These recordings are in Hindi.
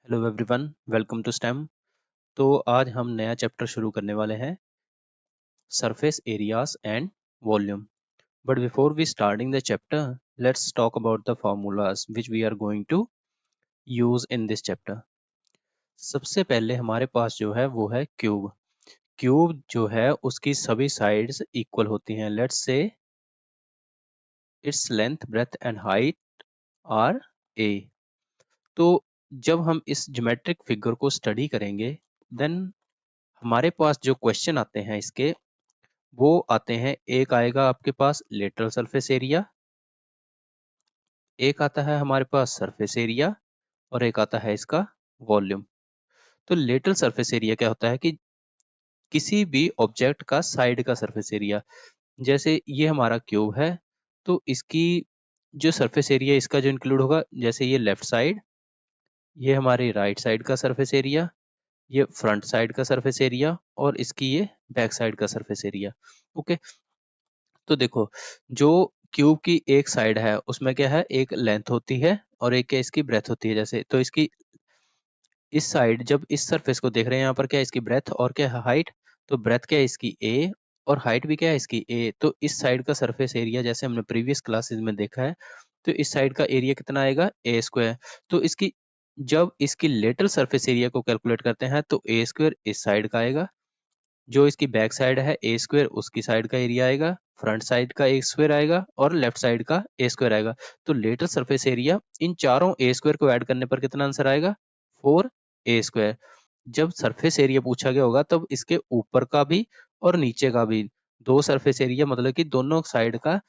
Hello everyone, welcome to STEM. तो आज हम नया चैप्टर शुरू करने वाले हैं, surface areas and volume. But before we starting the chapter, let's talk about the formulas which we are going to use in this chapter. सबसे पहले हमारे पास जो है वो है क्यूब। क्यूब जो है उसकी सभी साइड्स इक्वल होती हैं। Let's say its length, breadth and height are a. तो जब हम इस ज्योमेट्रिक फिगर को स्टडी करेंगे, देन हमारे पास जो क्वेश्चन आते हैं इसके वो आते हैं। एक आएगा आपके पास लेटरल सरफेस एरिया, एक आता है हमारे पास सरफेस एरिया और एक आता है इसका वॉल्यूम। तो लेटरल सरफेस एरिया क्या होता है कि किसी भी ऑब्जेक्ट का साइड का सरफेस एरिया। जैसे ये हमारा क्यूब है, तो इसकी जो सरफेस एरिया इसका जो इंक्लूड होगा, जैसे ये लेफ्ट साइड, ये हमारी राइट साइड का सरफेस एरिया, ये फ्रंट साइड का सरफेस एरिया और इसकी ये बैक साइड का सरफेस एरिया। ओके, तो देखो, जो क्यूब की एक साइड है उसमें क्या है, एक लेंथ होती है और एक क्या इसकी ब्रेथ होती है। जैसे तो इसकी इस साइड जब इस सरफेस को देख रहे हैं, यहाँ पर क्या है इसकी ब्रेथ और क्या है हाइट। तो ब्रेथ क्या है इसकी ए और हाइट भी क्या है इसकी ए। तो इस साइड का सरफेस एरिया जैसे हमने प्रीवियस क्लासेस में देखा है, तो इस साइड का एरिया कितना आएगा, ए स्क्वायर। तो इसकी जब इसकी लेटरल सरफेस एरिया को कैलकुलेट करते हैं तो ए स्क्वायर इस साइड का आएगा, जो इसकी बैक साइड है ए स्क्वायर उसकी साइड का एरिया आएगा, फ्रंट साइड का ए स्क्वायर आएगा और लेफ्ट साइड का ए स्क्वायर आएगा। तो लेटरल सरफेस एरिया इन चारों ए स्क्वायर को ऐड करने पर कितना आंसर आएगा, 4a स्क्वायर। जब सरफेस एरिया पूछा गया होगा तब इसके ऊपर का भी और नीचे का भी, दो सरफेस एरिया मतलब कि दोनों साइड का,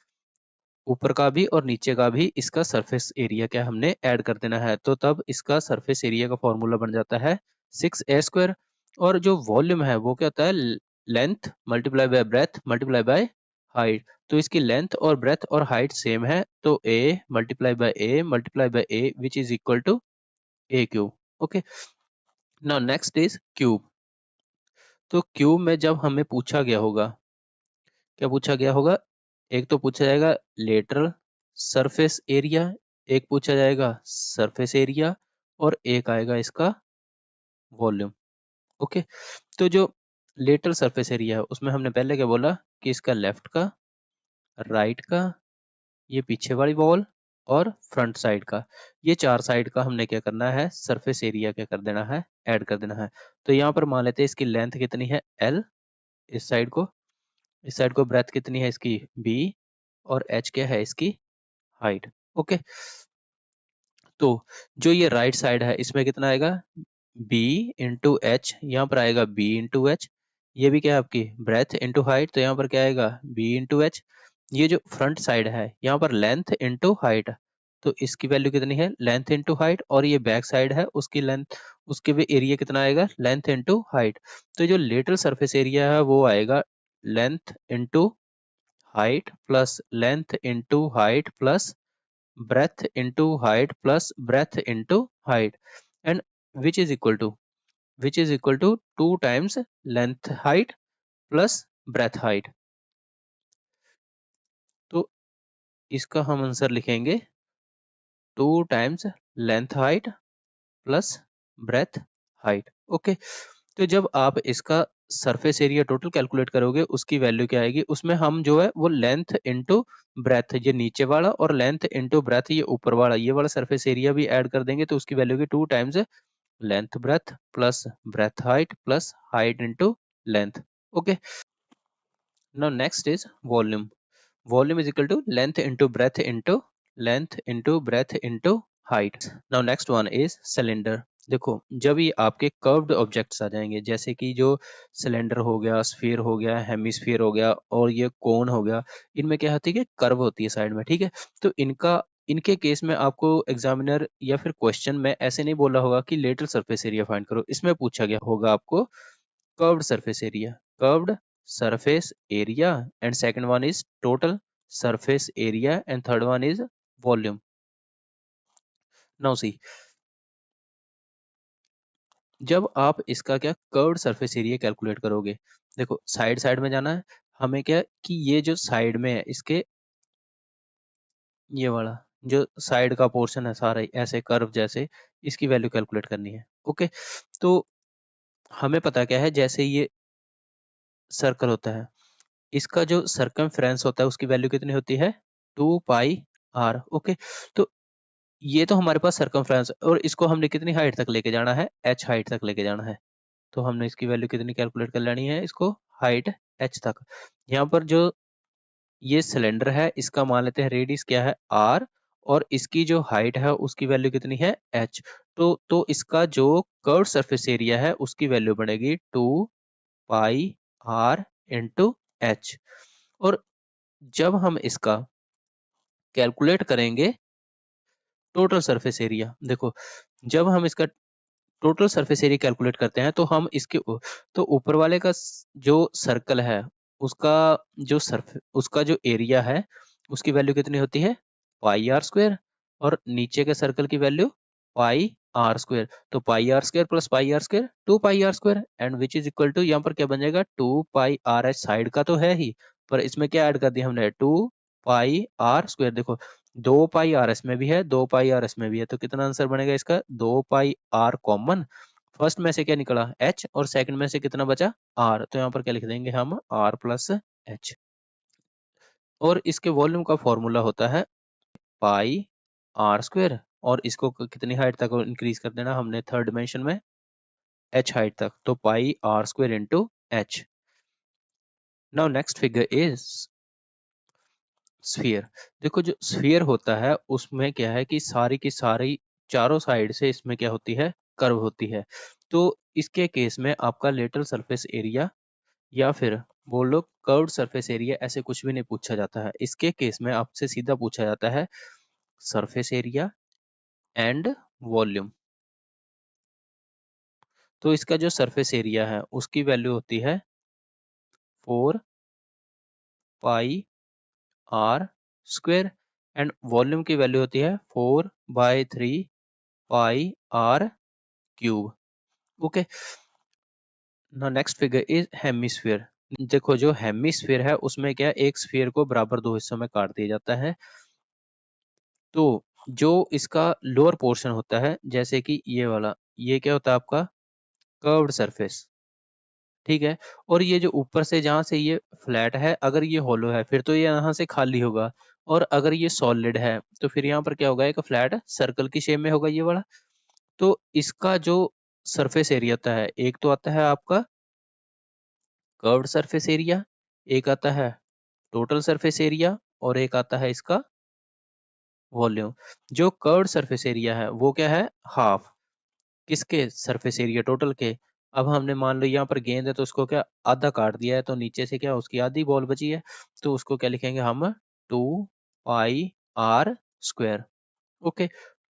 ऊपर का भी और नीचे का भी इसका सरफेस एरिया क्या हमने ऐड कर देना है। तो तब इसका सरफेस एरिया का फॉर्मूला बन जाता है 6a स्क्वायर। और जो वॉल्यूम है वो क्या होता है, length multiply by breath multiply by height. तो इसकी लेंथ और ब्रेथ और हाइट सेम है, तो a multiply by a which is equal to a cube. Okay, now next is cube. तो क्यूब में जब हमें पूछा गया होगा, क्या पूछा गया होगा, एक तो पूछा जाएगा लेटरल सरफेस एरिया, एक पूछा जाएगा सरफेस एरिया और एक आएगा इसका वॉल्यूम। ओके, तो जो लेटरल सरफेस एरिया है उसमें हमने पहले क्या बोला कि इसका लेफ्ट का, राइट का, ये पीछे वाली वॉल और फ्रंट साइड का, ये चार साइड का हमने क्या करना है, सरफेस एरिया क्या कर देना है, ऐड कर देना है। तो यहाँ पर मान लेते हैं इसकी लेंथ कितनी है L, इस साइड को ब्रेथ कितनी है इसकी B और H क्या है इसकी हाइट। ओके, तो जो ये राइट साइड है इसमें कितना आएगा, B इंटू एच, यहाँ पर आएगा B इंटू एच। ये भी क्या है आपकी ब्रेथ इंटू हाइट, तो यहाँ पर क्या आएगा B इंटू एच। ये जो फ्रंट साइड है यहाँ पर लेंथ इंटू हाइट, तो इसकी वैल्यू कितनी है, लेंथ इंटू हाइट। और ये बैक साइड है उसकी लेंथ, उसके भी एरिया कितना आएगा, लेंथ इंटू हाइट। तो जो लेटरल सरफेस एरिया है वो आएगा length into height plus length into height plus breadth into height plus breadth into height, and which is equal to which is equal to 2 times length height plus breadth height। तो इसका हम आंसर लिखेंगे 2 times length height plus breadth height. Okay, तो जब आप इसका सरफेस एरिया टोटल कैलकुलेट करोगे उसकी वैल्यू क्या आएगी, उसमें हम जो है वो लेंथ इनटू ब्रेथ ये नीचे वाला और लेंथ इनटू ब्रेथ ये ऊपर वाला, ये वाला सरफेस एरिया भी ऐड कर देंगे, तो उसकी वैल्यू की 2 times length breadth plus breadth height plus height into length. Okay, now next is volume. Volume is equal to length into breadth into length into breadth into height. Now next one is cylinder. देखो, जब ये आपके कर्व्ड ऑब्जेक्ट्स आ जाएंगे, जैसे कि जो सिलेंडर हो गया, स्फीयर हो गया, हेमिस्फीयर हो गया और ये कोन हो गया, इनमें क्या होती है, कर्व होती है साइड में, ठीक है। तो इनके केस में आपको एग्जामिनर या फिर क्वेश्चन में ऐसे नहीं बोला होगा कि लेटरल सरफेस एरिया फाइंड करो, इसमें पूछा गया होगा आपको curved surface area, curved surface area, and second one is total surface area, and third one is volume। now see, जब आप इसका क्या कर्व्ड सरफेस एरिया कैलकुलेट करोगे, देखो साइड साइड में जाना है हमें, क्या कि ये जो साइड में है इसके, ये वाला जो साइड का पोर्शन है सारा ऐसे कर्व जैसे, इसकी वैल्यू कैलकुलेट करनी है। ओके, तो हमें पता क्या है, जैसे ये सर्कल होता है, इसका जो सर्कमफ्रेंस होता है उसकी वैल्यू कितनी होती है, 2 पाई आर। ओके, तो ये तो हमारे पास सर्कमफ्रेंस, और इसको हमने कितनी हाइट तक लेके जाना है, h हाइट तक लेके जाना है। तो हमने इसकी वैल्यू कितनी कैलकुलेट कर लेनी है, इसको हाइट h तक। यहाँ पर जो ये सिलेंडर है इसका मान लेते हैं रेडियस क्या है r, और इसकी जो हाइट है उसकी वैल्यू कितनी है h। तो इसका जो कर्व सरफेस एरिया है उसकी वैल्यू बनेगी 2 पाई r इंटू h। और जब हम इसका कैलकुलेट करेंगे टोटल सरफेस एरिया, देखो जब हम इसका टोटल सरफेस एरिया कैलकुलेट करते हैं तो हम इसके तो ऊपर वाले का जो सर्कल है उसका उसका जो एरिया है उसकी वैल्यू कितनी होती है, पाई आर स्क्वायर, और नीचे के सर्कल की वैल्यू पाई आर स्क्वायर। तो pi r square plus pi r square 2 pi r square, and which is equal to, यहाँ पर क्या बन जाएगा, 2 पाई आर एच साइड का तो है ही, पर इसमें क्या ऐड कर दिया हमने, 2 पाई आर स्क्वायर। देखो 2 पाई आर एस में भी है, 2 पाई आर एस में भी है, तो कितना आंसर बनेगा इसका, 2 पाई आर कॉमन, फर्स्ट में से क्या निकला h, और सेकंड में से कितना बचा r, तो यहाँ पर क्या लिख देंगे हम, r प्लस h। और इसके वॉल्यूम का फॉर्मूला होता है पाई आर स्क्वायर, और इसको कितनी हाइट तक इंक्रीज कर देना हमने, थर्ड डिमेंशन में h हाइट तक, तो pi r square into h। Now next figure is sphere. देखो जो स्फीयर होता है उसमें क्या है कि सारी की सारी चारों साइड से इसमें क्या होती है, कर्व होती है। तो इसके केस में आपका लेटरल सरफेस एरिया या फिर बोल लो कर्व्ड सरफेस एरिया, ऐसे कुछ भी नहीं पूछा जाता है। इसके केस में आपसे सीधा पूछा जाता है सरफेस एरिया एंड वॉल्यूम। तो इसका जो सरफेस एरिया है उसकी वैल्यू होती है 4 pi r square, and volume की वैल्यू होती है 4/3 pi r cube. Okay, now next figure is hemisphere. देखो जो हेमिस्फीयर है उसमें क्या, एक स्फीयर को बराबर दो हिस्सों में काट दिया जाता है। तो जो इसका लोअर पोर्शन होता है, जैसे कि ये वाला, ये क्या होता है आपका कर्व्ड सरफेस, ठीक है। और ये जो ऊपर से जहां से ये फ्लैट है, अगर ये होलो है फिर तो ये यहाँ से खाली होगा, और अगर ये सॉलिड है तो फिर यहाँ पर क्या होगा, एक फ्लैट सर्कल की शेप में होगा ये वाला। तो इसका जो सरफेस एरिया होता है, एक तो आता है आपका कर्व्ड सरफेस एरिया, एक आता है टोटल सरफेस एरिया, और एक आता है इसका वॉल्यूम। जो कर्व्ड सरफेस एरिया है वो क्या है, हाफ किसके, सरफेस एरिया टोटल के। अब हमने मान लो यहाँ पर गेंद है तो उसको क्या आधा काट दिया है, तो नीचे से क्या उसकी आधी बॉल बची है, तो उसको क्या लिखेंगे हम, 2 pi r square. Okay,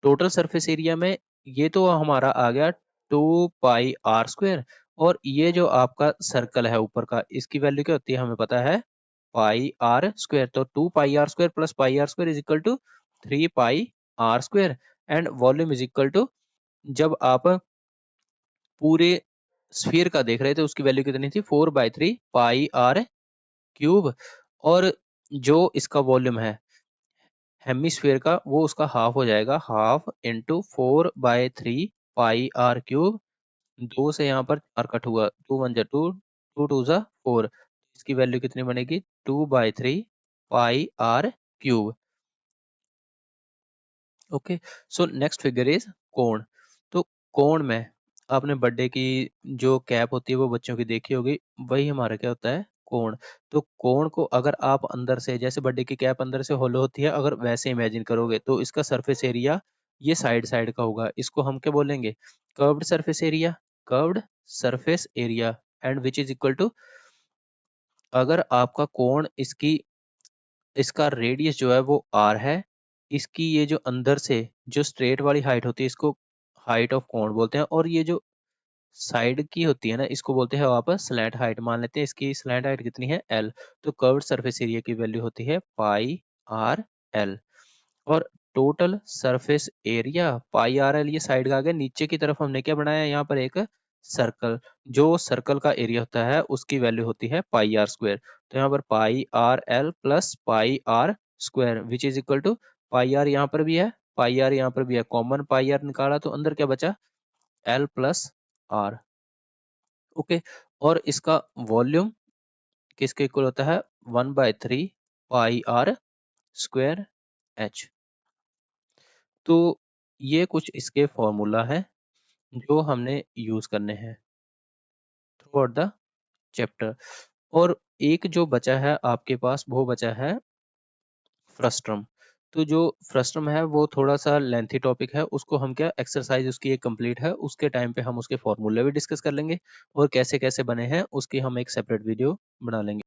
total surface area में ये तो हमारा आ गया 2 पाई आर स्क्वायर, और ये जो आपका सर्कल है ऊपर का, इसकी वैल्यू क्या होती है हमें पता है, पाई आर स्क्वायर। तो 2 pi r square plus pi r square is equal to 3 pi r square, and volume is equal to, जब आप पूरे स्फीयर का देख रहे थे उसकी वैल्यू कितनी थी, 4/3 पाई आर क्यूब, और जो इसका वॉल्यूम है हेमिस्फीयर का वो उसका हाफ हो जाएगा, half into 4/3 pi r cube. दो से यहाँ पर आर कट हुआ, 2 1 जा 2, 2 2 जा 4, इसकी वैल्यू कितनी बनेगी, 2/3 pi r cube. Okay, so next figure is cone. तो कोण में आपने बर्थडे की जो कैप होती है वो बच्चों की देखी होगी, वही हमारा क्या होता है, कोण। तो कोण को अगर आप अंदर से, जैसे बर्थडे की कैप अंदर से होलो होती है, अगर वैसे इमेजिन करोगे तो इसका सरफेस एरिया ये साइड साइड का होगा, इसको हम क्या बोलेंगे, curved surface area, curved surface area, and which is equal to, अगर आपका कोण इसका रेडियस जो है वो r है, इसकी ये जो अंदर से जो स्ट्रेट वाली हाइट होती है इसको हाइट ऑफ कोण बोलते हैं, और ये जो साइड की होती है ना इसको बोलते हैं वापस स्लैंट हाइट। मान लेते हैं इसकी स्लैंट हाइट कितनी है, l। तो कर्व्ड सरफेस एरिया की वैल्यू होती है पाई आर एल, और total surface area pi r L, ये साइड का आ गया। नीचे की तरफ हमने क्या बनाया, यहाँ पर एक सर्कल, जो सर्कल का एरिया होता है उसकी वैल्यू होती है पाई आर स्क्वायर। तो यहाँ पर pi r l plus pi r square which is equal to pi r यहाँ पर भी है, पाई आर यहाँ पर भी है, कॉमन पाई आर निकाला तो अंदर क्या बचा, एल प्लस आर। ओके, और इसका वॉल्यूम किसके इक्वल होता है, 1/3 पाई आर स्क्वायर एच। तो ये कुछ इसके फॉर्मूला है जो हमने यूज करने हैं थ्रू आउट द चैप्टर। और एक जो बचा है आपके पास वो बचा है फ्रस्ट्रम। तो जो फ्रस्ट्रम है वो थोड़ा सा लेंथी टॉपिक है, उसको हम क्या एक्सरसाइज उसकी एक कंप्लीट है, उसके टाइम पे हम उसके फॉर्मूले भी डिस्कस कर लेंगे और कैसे कैसे बने हैं उसकी हम एक सेपरेट वीडियो बना लेंगे।